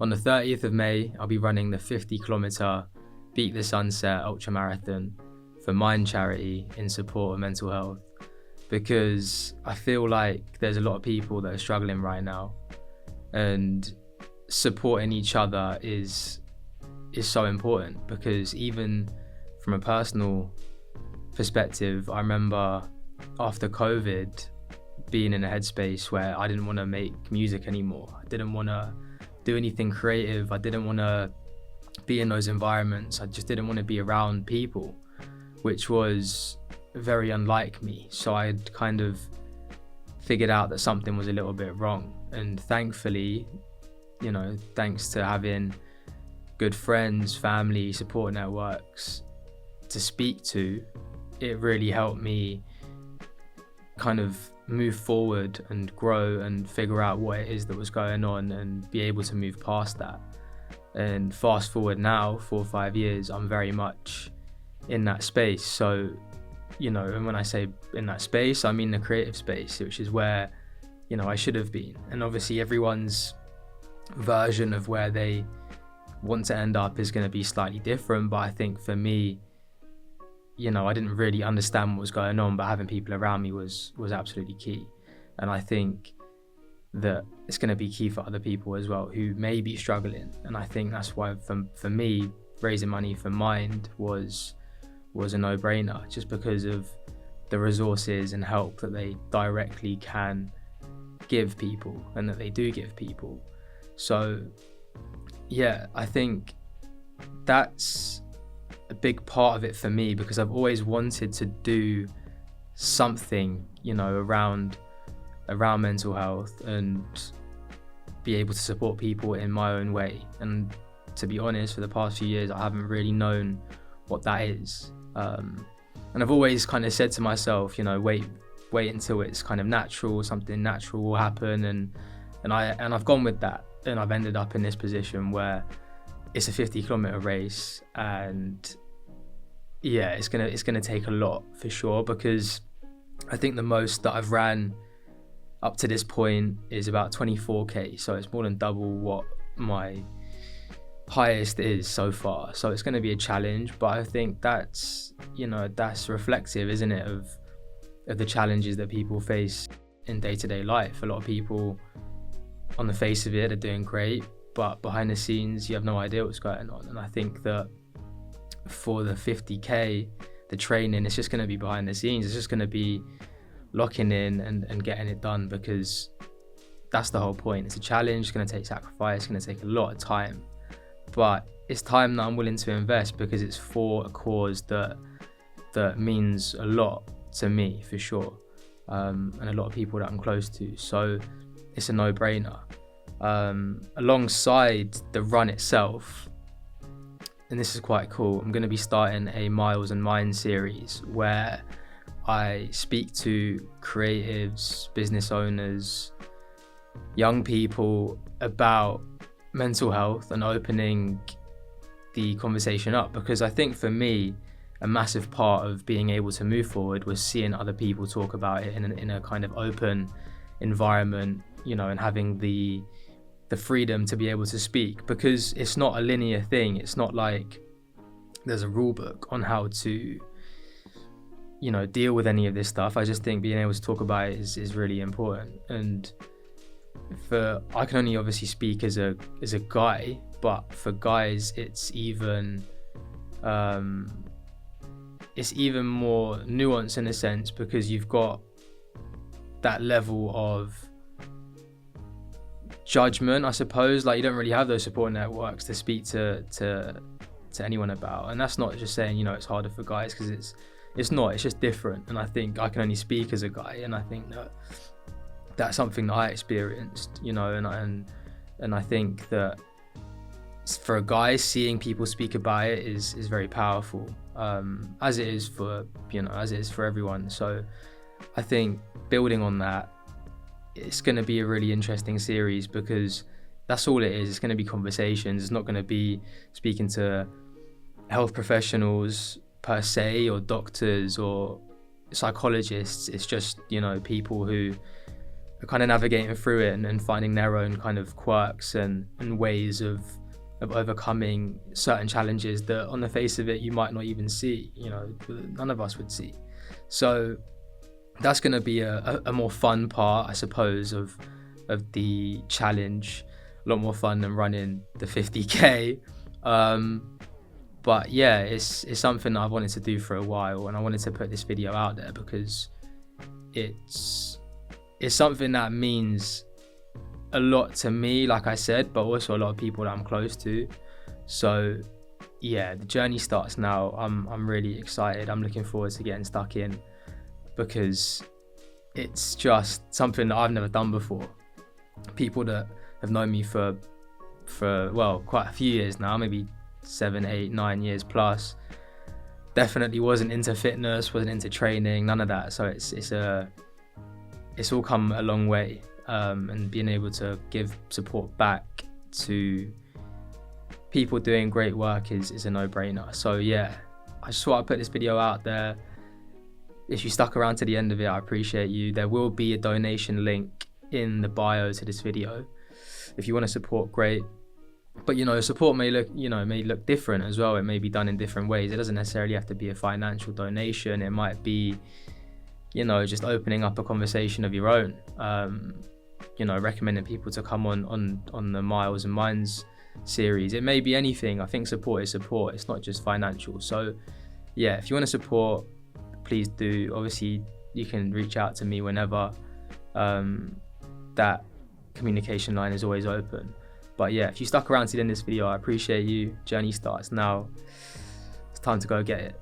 On the 30th of May, I'll be running the 50-kilometre Beat the Sunset ultra marathon for Mind Charity in support of mental health, because I feel like there's a lot of people that are struggling right now, and supporting each other is so important. Because even from a personal perspective, I remember after COVID being in a headspace where I didn't want to make music anymore. I didn't want to do anything creative. I didn't want to be in those environments. I just didn't want to be around people, which was very unlike me. So I'd kind of figured out that something was a little bit wrong. And thankfully, thanks to having good friends, family, support networks to speak to, it really helped me kind of move forward and grow and figure out what it is that was going on and be able to move past that. And fast forward now, 4 or 5 years, I'm very much in that space. So, and when I say in that space, I mean the creative space, which is where, I should have been. And obviously everyone's version of where they want to end up is going to be slightly different. But I think for me, I didn't really understand what was going on, but having people around me was absolutely key. And I think that it's going to be key for other people as well who may be struggling. And I think that's why for me, raising money for Mind was a no-brainer, just because of the resources and help that they directly can give people and that they do give people. So yeah, I think that's a big part of it for me, because I've always wanted to do something, around mental health and be able to support people in my own way. And to be honest, for the past few years, I haven't really known what that is. And I've always kind of said to myself, wait until it's kind of natural, something natural will happen. And I've gone with that, and I've ended up in this position where it's a 50-kilometre race, and yeah, it's gonna take a lot for sure, because I think the most that I've ran up to this point is about 24k, so it's more than double what my highest is so far. So it's going to be a challenge, but I think that's reflective, isn't it, of the challenges that people face in day-to-day life. A lot of people on the face of it are doing great, but behind the scenes you have no idea what's going on. And I think that for the 50k, the training, it's just going to be behind the scenes. It's just going to be locking in and getting it done, because that's the whole point. It's a challenge, it's going to take sacrifice, it's going to take a lot of time, but it's time that I'm willing to invest, because it's for a cause that means a lot to me, for sure, and a lot of people that I'm close to. So it's a no-brainer. Alongside the run itself, and this is quite cool, I'm going to be starting a Miles and Mind series where I speak to creatives, business owners, young people about mental health and opening the conversation up. Because I think for me, a massive part of being able to move forward was seeing other people talk about it in a kind of open environment, and having the freedom to be able to speak, because it's not a linear thing. It's not like there's a rule book on how to deal with any of this stuff. I just think being able to talk about it is really important. And I can only obviously speak as a guy, but for guys it's even more nuanced in a sense, because you've got that level of judgment, I suppose. Like, you don't really have those support networks to speak to anyone about. And that's not just saying it's harder for guys, because it's not, it's just different. And I think I can only speak as a guy, and I think that's something that I experienced, and I think that for a guy, seeing people speak about it is very powerful, as it is for everyone. So I think building on that, it's going to be a really interesting series, because that's all it is. It's going to be conversations. It's not going to be speaking to health professionals per se, or doctors or psychologists. It's just, people who kind of navigating through it and finding their own kind of quirks and ways of overcoming certain challenges that on the face of it you might not even see, none of us would see. So that's going to be a more fun part, I suppose, of the challenge. A lot more fun than running the 50k. But yeah, it's something that I've wanted to do for a while, and I wanted to put this video out there because it's something that means a lot to me, like I said, but also a lot of people that I'm close to. So yeah, the journey starts now. I'm really excited. I'm looking forward to getting stuck in because it's just something that I've never done before. People that have known me for well, quite a few years now, maybe 7, 8, 9 years plus, definitely wasn't into fitness, wasn't into training, none of that. So it's all come a long way, and being able to give support back to people doing great work is a no-brainer. So yeah, I just thought I'd put this video out there. If you stuck around to the end of it, I appreciate you. There will be a donation link in the bio to this video if you want to support. Great. But support may look different as well. It may be done in different ways. It doesn't necessarily have to be a financial donation. It might be just opening up a conversation of your own, recommending people to come on the Miles and Minds series. It may be anything. I think support is support. It's not just financial. So yeah, if you want to support, please do. Obviously you can reach out to me whenever. That communication line is always open. But yeah, if you stuck around to the end of this video, I appreciate you. Journey starts now. It's time to go get it.